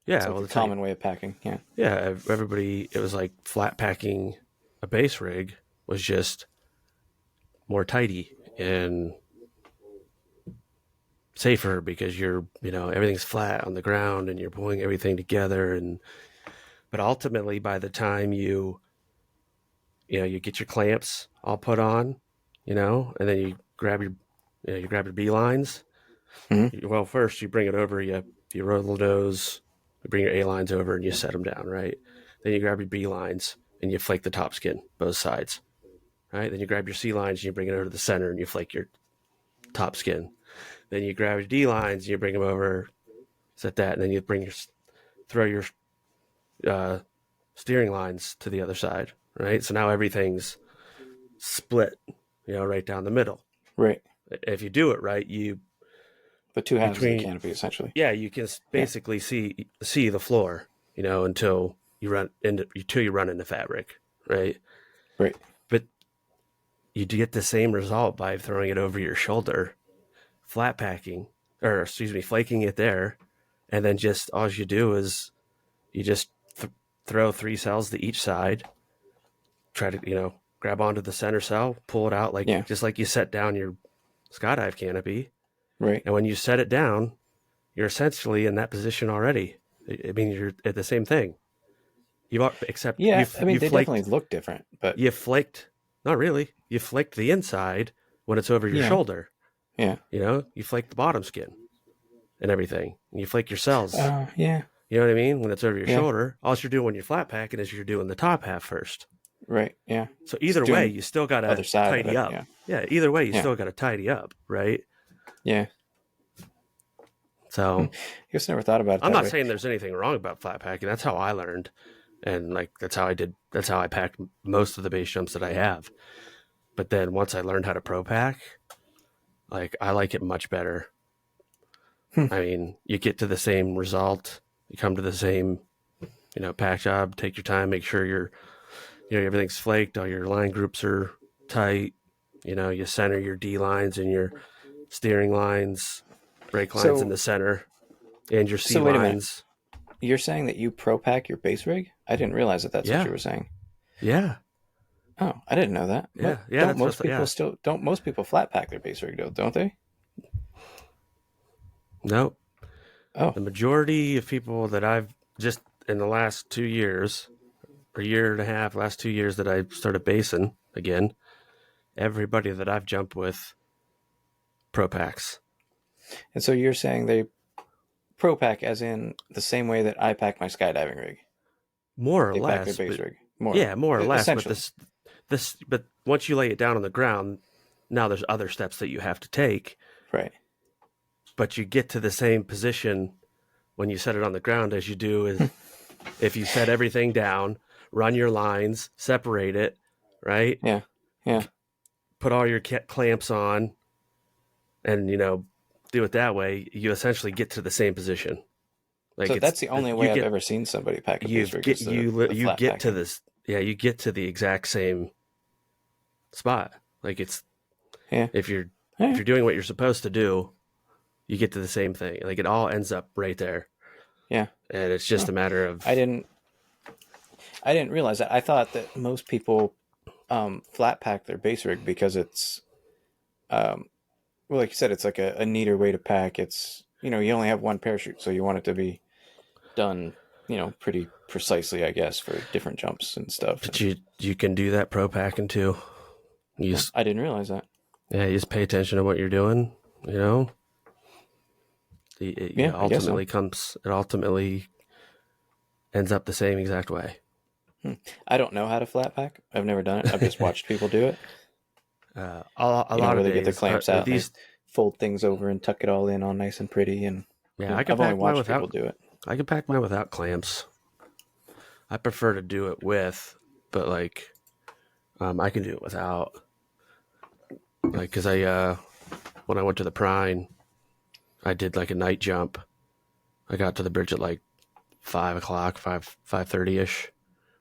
It's yeah, like well, the it's like common way of packing. Yeah. yeah, everybody it was like flat packing a base rig was just more tidy and safer because everything's flat on the ground and you're pulling everything together. But ultimately, by the time you get your clamps all put on, and then you grab your B lines. Mm-hmm. Well, first you bring it over, you roll the nose, you bring your A lines over, and you set them down, right? Then you grab your B lines and you flake the top skin, both sides, right? Then you grab your C lines and you bring it over to the center and you flake your top skin. Then you grab your D lines and you bring them over, set that, and then you throw your steering lines to the other side, right? So now everything's split, right down the middle. Right. If you do it right, The two halves of the between canopy, essentially. yeah, you can basically see the floor, until you run into fabric, right? Right. But you get the same result by throwing it over your shoulder, flat packing, or excuse me, flaking it there, and then just all you do is you just throw 3 cells to each side, try to grab onto the center cell, pull it out Yeah. just like you set down your skydive canopy, Right. and when you set it down, you're essentially in that position already. I mean, you're at the same thing. Except Yeah. I mean, you they flaked, definitely look different, but you flaked. Not really. You flaked the inside when it's over your yeah. shoulder. Yeah. You flake the bottom skin and everything. And you flake your cells. Yeah. You know what I mean? When it's over your Yeah. shoulder, all you're doing when you're flat packing is you're doing the top half first. Right. Yeah. So either way, you still got to other side of tidy it, up. yeah. Yeah. Either way, you Yeah. still got to tidy up, right? Yeah. So I guess I never thought about it. I'm that not way. saying there's anything wrong about flat packing. That's how I learned, and like that's how I packed most of the base jumps that I have. But then once I learned how to pro pack, like I like it much better. I mean, you get to the same result, you come to the same, pack job. Take your time, make sure everything's flaked, all your line groups are tight. You center your D lines and your steering lines, brake lines in the center, and your C wait a minute. lines. You're saying that you pro pack your base rig? I didn't realize that that's what you were saying. Yeah. Oh, I didn't know that. Yeah. But Yeah. don't most people flat pack their base rig though, don't they? No. Oh. The majority of people that I've just in the last 2 years, or year and a half, last 2 years that I started basing again, everybody that I've jumped with pro packs. And so you're saying they pro pack as in the same way that I pack my skydiving rig. More or they less. pack their base rig. More or less. Essentially. But once you lay it down on the ground, now there's other steps that you have to take. Right. But you get to the same position when you set it on the ground as you do if you set everything down, run your lines, separate it, right? Yeah. Yeah. Put all your clamps on, and do it that way. You essentially get to the same position. Like so that's the only way I've ever seen somebody pack a base rig. You get to this. Yeah, you get to the exact same spot. Like it's Yeah. If you're Yeah. if you're doing what you're supposed to do, you get to the same thing. Like it all ends up right there, Yeah. and it's just Oh, a matter I of didn't. I didn't realize that. I thought that most people flat pack their base rig because it's um, well, like you said, it's like a neater way to pack. It's you only have one parachute, so you want it to be done pretty precisely, I guess, for different jumps and stuff. but And you can do that pro packing too. You yeah, just I didn't realize that. yeah, you just pay attention to what you're doing. You know, Yeah, I guess so. it ultimately ends up the same exact way. Hmm. I don't know how to flat pack. I've never done it. I've just watched people do it. A lot Where of they get the days, clamps out and they these fold things over and tuck it all in all nice and pretty. And yeah, I can I've only pack mine watched people without do it. clamps. I prefer to do it with, but like I can do it without. Like because when I went to the Prine, I did like a night jump. I got to the bridge at like 5 o'clock, 5:30 ish,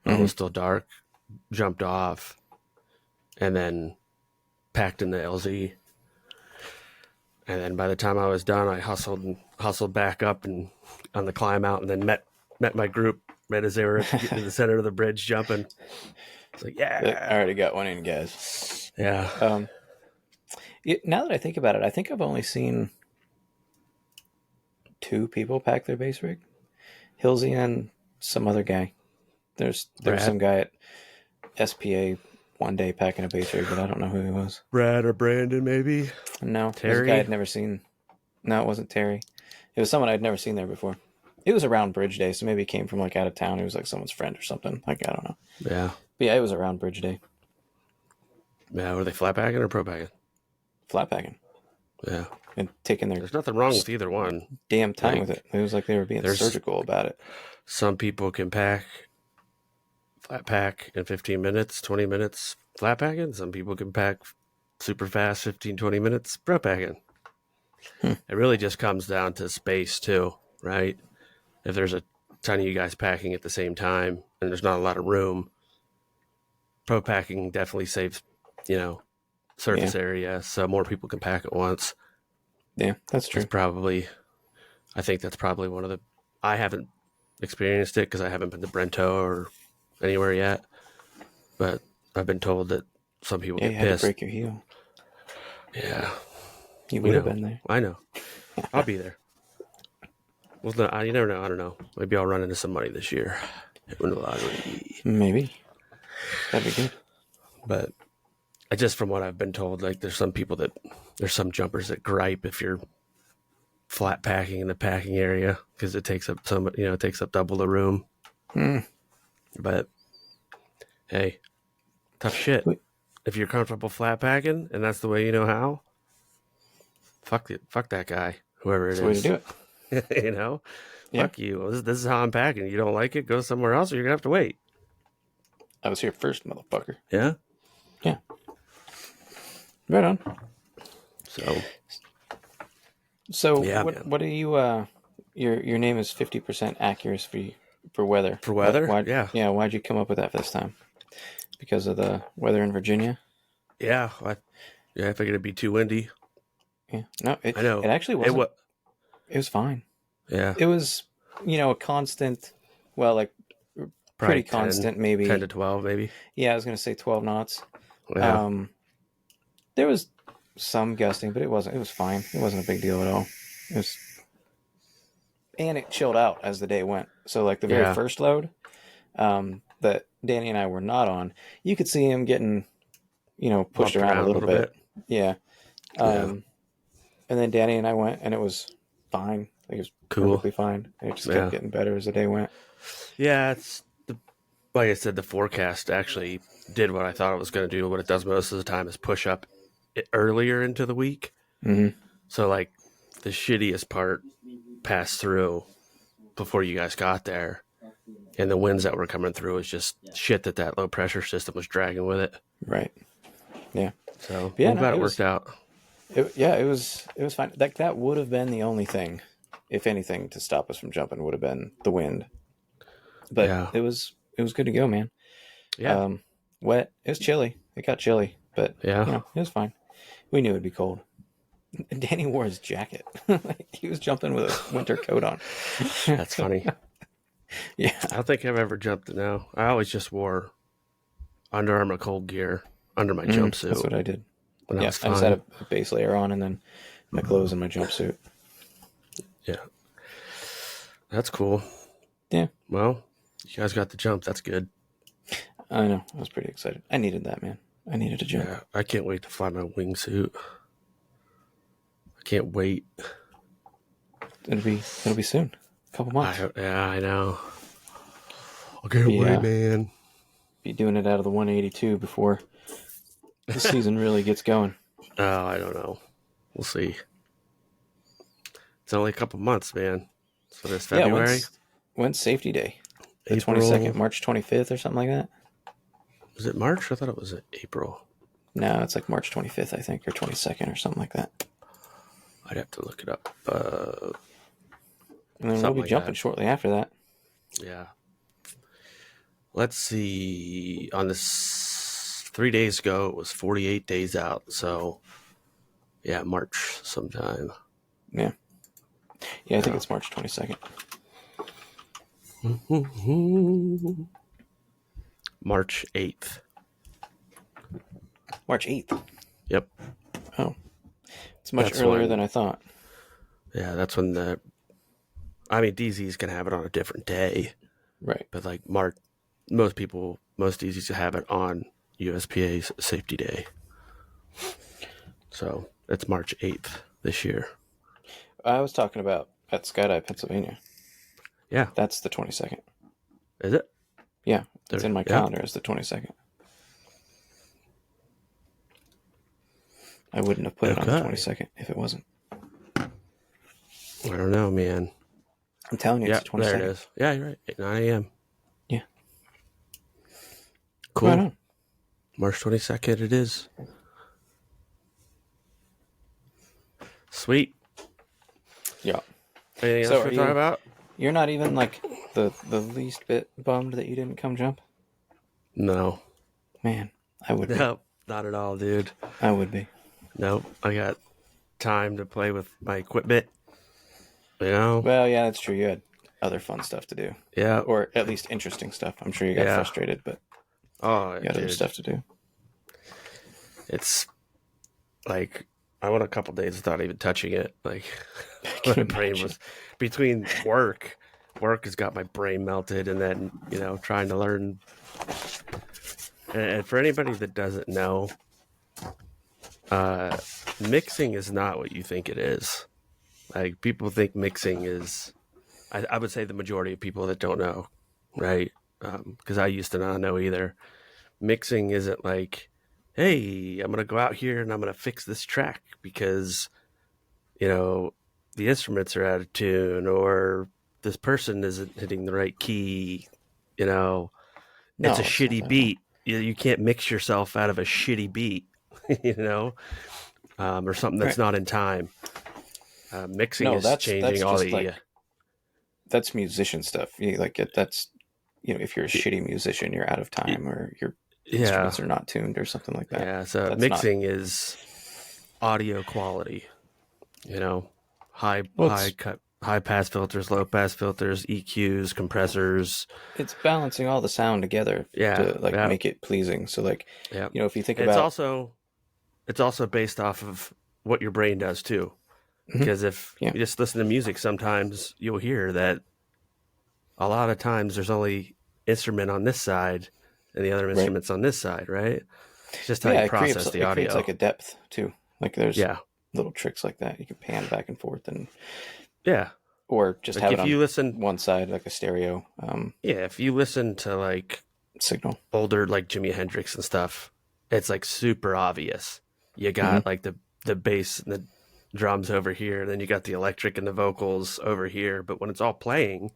when it Hmm. was still dark. Jumped off, and then packed in the LZ. And then by the time I was done, I hustled back up and on the climb out, and then met my group right as they were getting to the center of the bridge jumping. It's like, I yeah, already got one in, guys. yeah. Um, Now that I think about it, I think I've only seen two people pack their base rig. Hilsey and some other guy. There was Brad, some guy at SPA one day packing a base rig, but I don't know who he was. Brad or Brandon, maybe No, it was a guy Terry. I'd never seen. No, it wasn't Terry. It was someone I'd never seen there before. It was around Bridge Day, so maybe he came from like out of town. He was like someone's friend or something. Like I don't know. Yeah, But yeah, it was around Bridge Day. yeah. Were they flat packing or pro packing? Flat packing Yeah, and taking their there's nothing wrong with either one. damn time with Like it. It was like they were being there's surgical about it. some people can flat pack in 15 minutes, 20 minutes flat packing. Some people can pack super fast, 15, 20 minutes pro packing. Hmm. It really just comes down to space too, right? If there's a ton of you guys packing at the same time and there's not a lot of room, pro packing definitely saves, you know, Yeah, surface area so more people can pack at once. yeah, that's That's true. probably, I think that's probably one of the, I haven't experienced it because I haven't been to Brento or anywhere yet, but I've been told that some people Yeah, you get had to pissed. break your heel. Yeah, You you would have know, been there. I know. I'll be there. Well, no, you never know. I don't know. Maybe I'll run into some money this year. Win the lottery. Maybe. That'd be good. But just from what I've been told, like there's some jumpers that gripe if you're flat packing in the packing area because it takes up it takes up double the room. Hmm. But hey, tough shit. Wait, If you're comfortable flat packing and that's the way you know how, fuck that guy, whoever it that's the way to is. do it. you know, Yeah. fuck you. This is how I'm packing. You don't like it? Go somewhere else, or you're gonna have to wait. I was here first, motherfucker. Yeah. Yeah. Right on. So So yeah, man. what are you your name is 50% accuracy for weather. For weather, Why yeah, yeah, why'd you come up with that this time? Because of the weather in Virginia? yeah, I figured it'd be too windy. Yeah. No, I it know. actually It wasn't. what? It was fine. Yeah, It was, a constant, well, like probably pretty 10, constant 10 maybe. to 12, maybe. Yeah, I was going to say 12 knots. Yeah, Um there was some gusting, but it was fine. It wasn't a big deal at all. It was and it chilled out as the day went. So like the very yeah. first load that Danny and I were not on, you could see him getting, pushed Bumped around a around a little little bit. bit. Yeah. Yeah, And then Danny and I went and it was fine. Like it was cool. perfectly fine. It just kept Yeah, getting better as the day went. yeah. It's like I said, the forecast actually did what I thought it was going to do. What it does most of the time is push up earlier into the week. Mm-hmm. So like the shittiest part passed through before you guys got there, and the winds that were coming through was just shit that low pressure system was dragging with it. Right. Yeah. So But yeah, I'm no, glad it worked out. it was fine. That would have been the only thing, if anything, to stop us from jumping would have been the wind. But Yeah, it was good to go, man. yeah, Um, Wet. It was chilly. It got chilly, but yeah. it was fine. We knew it'd be cold. Danny wore his jacket. He was jumping with a winter coat on. That's funny. Yeah. I don't think I've ever jumped now. I always just wore Under Armour cold gear under my jumpsuit. That's what I did. When I Yeah, was I just fine. had a base layer on and then my clothes and my jumpsuit. Yeah. That's cool. Yeah. Well, you guys got the jump. That's good. I know. I was pretty excited. I needed that, man. I needed a jump. Yeah. I can't wait to fly my wingsuit. I can't wait. It'll be soon. A couple months. I know. I can't wait, man. Be doing it out of the 182 before the season really gets going. Oh, I don't know. We'll see. It's only a couple months, man. So this February. Yeah, when's safety day? The April. 22nd, March 25th or something like that? Was it March? I thought it was April. No, it's like March 25th, I think, or 22nd or something like that. I'd have to look it up. And then we'll be jumping shortly after that. Yeah. Let's see. On this 3 days ago, it was 48 days out. So, yeah, March sometime. Yeah. Yeah, I think it's March 22nd. March 8th. March 8th. Yep. Oh. It's much earlier than I thought. Yeah, that's when DZs can have it on a different day. Right. But like most DZs have it on USPA's safety day. So it's March 8th this year. I was talking about at Skydive, Pennsylvania. Yeah. That's the 22nd. Is it? Yeah. It's in my calendar as the 22nd. I wouldn't have put it on the 22nd if it wasn't. I don't know, man. I'm telling you, it's the 22nd. There it is. Yeah, you're right. 9 a.m. Yeah. Cool. Right on. March 22nd it is. Sweet. Yeah. Anything else to talk about? You're not even like the least bit bummed that you didn't come jump? No. Man, I would be. Nope, not at all, dude. I would be. Nope. I got time to play with my equipment. You know? Well, yeah, that's true. You had other fun stuff to do. Yeah. Or at least interesting stuff. I'm sure you got frustrated, but you had other stuff to do. It's like I went a couple days without even touching it. Like my brain was between work. Work has got my brain melted, and then trying to learn. And for anybody that doesn't know, mixing is not what you think it is. Like people think mixing is. I would say the majority of people that don't know, right? Because I used to not know either. Mixing isn't like, hey, I'm gonna go out here and I'm gonna fix this track because the instruments are out of tune or this person isn't hitting the right key. It's a shitty beat. You can't mix yourself out of a shitty beat, or something that's not in time. Mixing is changing all the. That's musician stuff. That's if you're a shitty musician, you're out of time, or your instruments are not tuned, or something like that. Yeah. So mixing is audio quality. High pass filters, low pass filters, EQs, compressors. It's balancing all the sound together to make it pleasing. So if you think about it's also based off of what your brain does too. Because if you just listen to music, sometimes you'll hear that a lot of times there's only instrument on this side and the other instruments on this side, right? It's just how you process the audio. It creates like a depth too. Like there's little tricks like that. You can pan back and forth and or just have it on one side like a stereo. If you listen to like signal older like Jimi Hendrix and stuff, it's like super obvious. You got like the bass and the drums over here, and then you got the electric and the vocals over here. But when it's all playing,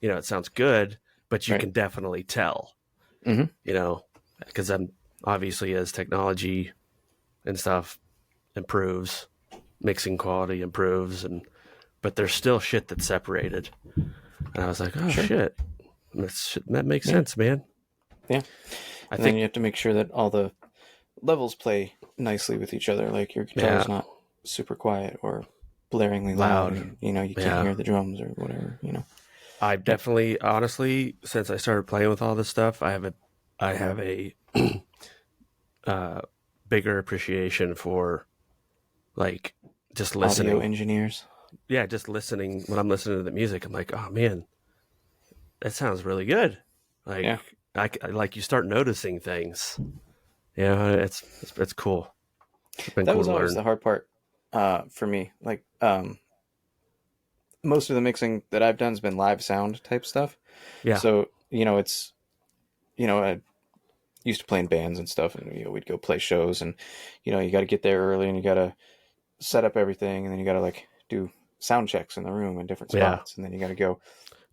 it sounds good, but you can definitely tell, because I'm obviously as technology and stuff improves, mixing quality improves, but there's still shit that's separated. And I was like, oh shit, that makes sense, man. Yeah. I think then you have to make sure that all the levels play nicely with each other. Like your guitar's Yeah. not super quiet or blaringly loud, Loud. and you can't Yeah. hear the drums or whatever. I've Yep. definitely, honestly, since I started playing with all this stuff, I have a uh, bigger appreciation for like just Audio listening. engineers. Yeah, just listening. When I'm listening to the music, I'm like, oh man, that sounds really good. Like Yeah, like you start noticing things. Yeah, it's cool. It's been that cool was to always learn. the hard part for me. Like most of the mixing that I've done has been live sound type stuff. Yeah, So it's I used to play in bands and stuff, and we'd go play shows, and you got to get there early, and you got to set up everything, and then you got to like do sound checks in the room in different yeah. spots, and then you got to go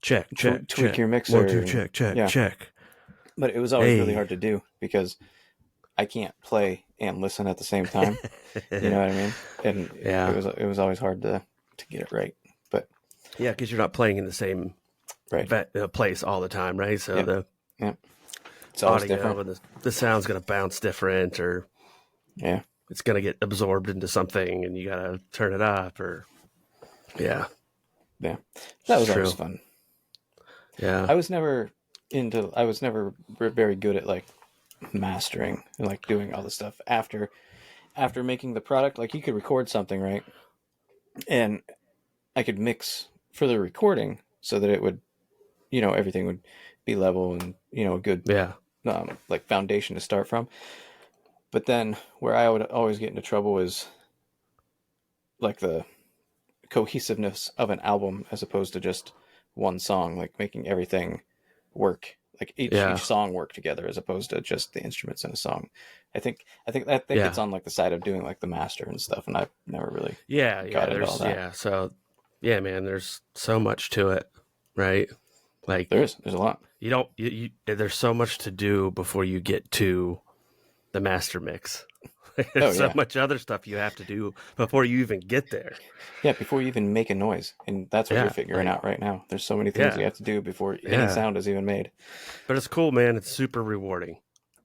Check, check, tweak check. your One, mixer, two, and check, check, yeah. check. But it was always really Hey. hard to do because I can't play and listen at the same time. You know what I mean? And it Yeah, was always hard to get it right. But yeah, because you're not playing in the same right, place all the time, right? So yep, the yep. It's always different. audio and the sound's going to bounce different, or Yeah, it's going to get absorbed into something, and you got to turn it up, or yeah, yeah. That it's was always true. fun. Yeah, I was never very good at like mastering and like doing all the stuff after making the product. Like you could record something, right? And I could mix for the recording so that it would, everything would be level and, a good yeah, like foundation to start from. But then where I would always get into trouble is like the cohesiveness of an album as opposed to just one song, like making everything work, like each yeah, song work together as opposed to just the instruments in a song. I think that gets yeah, on like the side of doing like the master and stuff, and I've never really yeah, yeah. got into all There's that. yeah. So yeah, man, there's so much to it, right? Like There's a lot. you don't there's so much to do before you get to the master mix. Oh There's so yeah, much other stuff you have to do before you even get there. yeah. Before you even make a noise, and that's what you're Yeah, figuring like out right now. There's so many things you yeah, have to do before any yeah. sound is even made. But it's cool, man. It's super rewarding.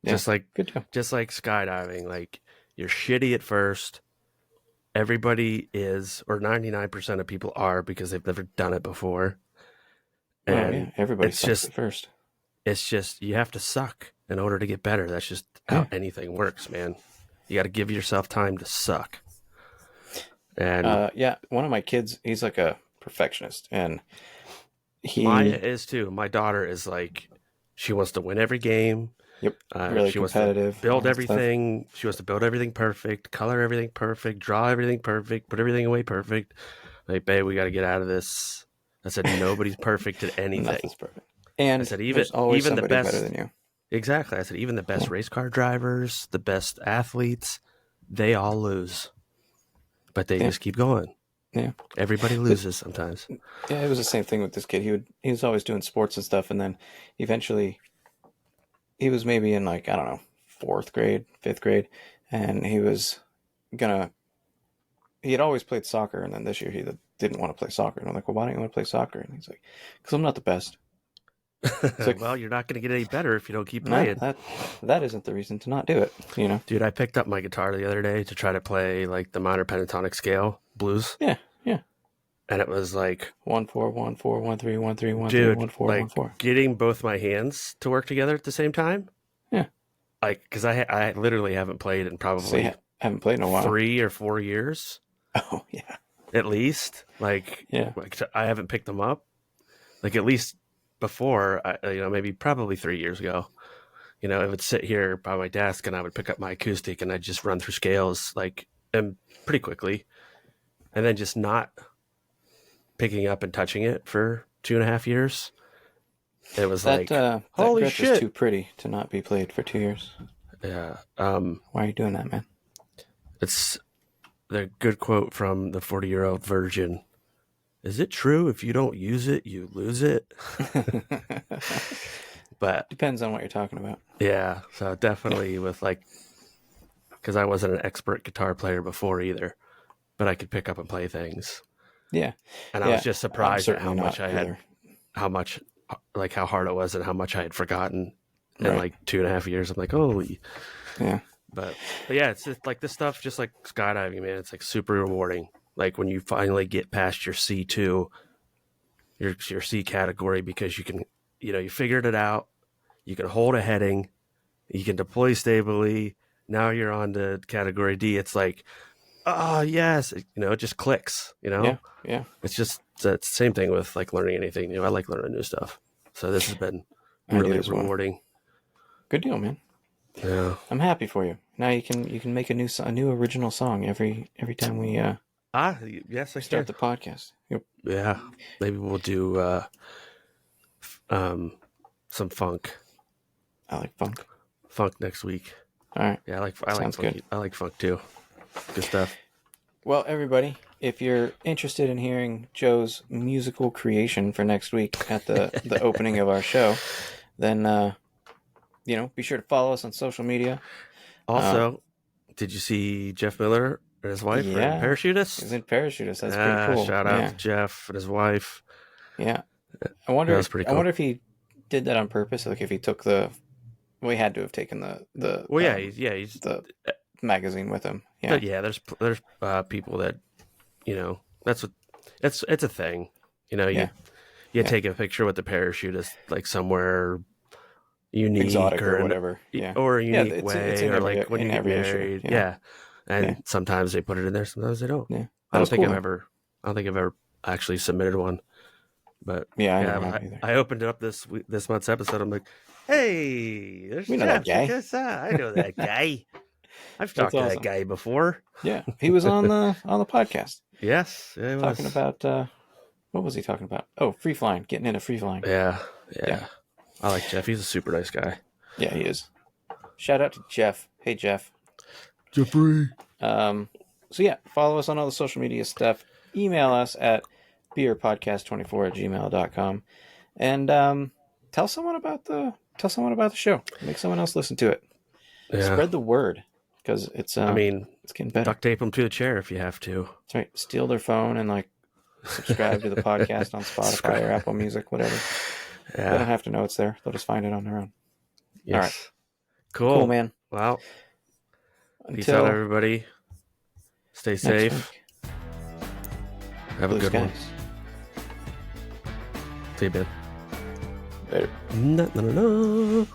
Yeah, Just like good job. just like skydiving. Like you're shitty at first. Everybody is, or 99% of people are, because they've never done it before. Oh And yeah, everybody it's sucks just at first. it's just you have to suck in order to get better. That's just Yeah. how anything works, man. You got to give yourself time to suck. And Yeah, one of my kids, he's like a perfectionist, and Maya he, is too. My daughter is like, she wants to win every game. yep, really She wants to competitive, all build that stuff. everything. She wants to build everything perfect, color everything perfect, draw everything perfect, put everything away perfect. Like, babe, we got to get out of this. I said, nobody's perfect at anything. Nothing's perfect, I and said, there's always even the somebody better best, than you. exactly. I said, even the best Yeah, race car drivers, the best athletes, they all lose, but they yeah, just keep going. yeah. Everybody But loses sometimes. yeah, it was the same thing with this kid. He was always doing sports and stuff, and then eventually he was maybe in like I don't know fourth grade, fifth grade, and gonna. He had always played soccer, and then this year he didn't want to play soccer. And I'm like, well, why don't you want to play soccer? And he's like, because I'm not the best. It's like, Well, you're not going to get any better if you don't keep no, playing. that isn't the reason to not do it. Dude, I picked up my guitar the other day to try to play like the minor pentatonic scale blues. Yeah, yeah. And it was like, 1 4 1 4 1 3 1 3 1 3 dude, 1 4 1 like 4. getting both my hands to work together at the same time. Yeah. Like, because I literally haven't played in So probably yeah, haven't played in a while. 3 or 4 years Oh yeah, at least. yeah. Like I haven't picked them up. Like at least before, maybe probably 3 years ago. I would sit here by my desk and I would pick up my acoustic and I'd just run through scales like and pretty quickly, and then just not picking up and touching it for 2.5 years. It was That like, that holy Gretsch is shit. too pretty to not be played for 2 years. Yeah. Why are you doing that, man? It's the good quote from the 40-year-old virgin. Is it true if you don't use it, you lose it? But Depends on what you're talking about. yeah, so definitely with like, because I wasn't an expert guitar player before either, but I could pick up and play things. Yeah, And I yeah. was just I'm surprised at certainly not either. how much, like how hard it was and how much I had forgotten in Right. like 2.5 years. I'm like, holy, Yeah. But yeah, it's just like this stuff, just like skydiving, man. It's like super rewarding. Like when you finally get past your C2, your C category, because you can, you figured it out. You can hold a heading. You can deploy stably. Now you're on to category D. It's like, oh yes, it just clicks. Yeah, yeah. It's just the same thing with like learning anything. I like learning new stuff. So this has been I do really as well. rewarding. Good deal, man. Yeah. I'm happy for you. Now you can make a new original song every time we Yes, I start can. the podcast. Yep. Yeah, maybe we'll do some I like funk. next week. All right. Yeah, I like Sounds funk. good. I like funk too. Good stuff. Well, everybody, if you're interested in hearing Joe's musical creation for next week at the opening of our show, then be sure to follow us on social media. Also, did you see Jeff Miller and his wife are in Yeah, Parachutists? he's in Parachutists. That's pretty cool. Shout out to Jeff and his wife. Yeah. I That wonder. was pretty cool. I wonder if he did that on purpose. Like if he took the. Well, he had to have taken the. Well, he's the magazine with him. Yeah. But yeah, there's people that that's what it's a thing. You take a picture with the parachutist like somewhere unique Exotic or whatever. or a unique way, it's in or every, like when you get married. issue. Yeah. And sometimes they put it in there, sometimes they don't. Yeah. I don't think I've ever actually submitted one. But I opened it up this month's episode. I'm like, hey, there's we know Jeff. that guy. I know that guy. I've talked to that guy before. Yeah, he was on the podcast. Yes, yeah, talking about what was he talking about? Oh, free flying, getting into free flying. Yeah. I like Jeff. He's a super nice guy. Yeah, he is. Shout out to Jeff. Hey, Jeff. Jeffrey. So yeah, follow us on all the social media stuff. Email us at beerpodcast24@gmail.com, and tell someone about the show. Make someone else listen to it. Yeah. Spread the word, because it's it's getting better. Duct tape them to a chair if you have to. That's right. Steal their phone and like subscribe to the podcast on Spotify or Apple Music, whatever. Yeah. They don't have to know it's there. They'll just find it on their own. Yes. All right. Cool, man. Well, peace out, everybody. Stay safe. Have a good one. See you, Ben. Later. No.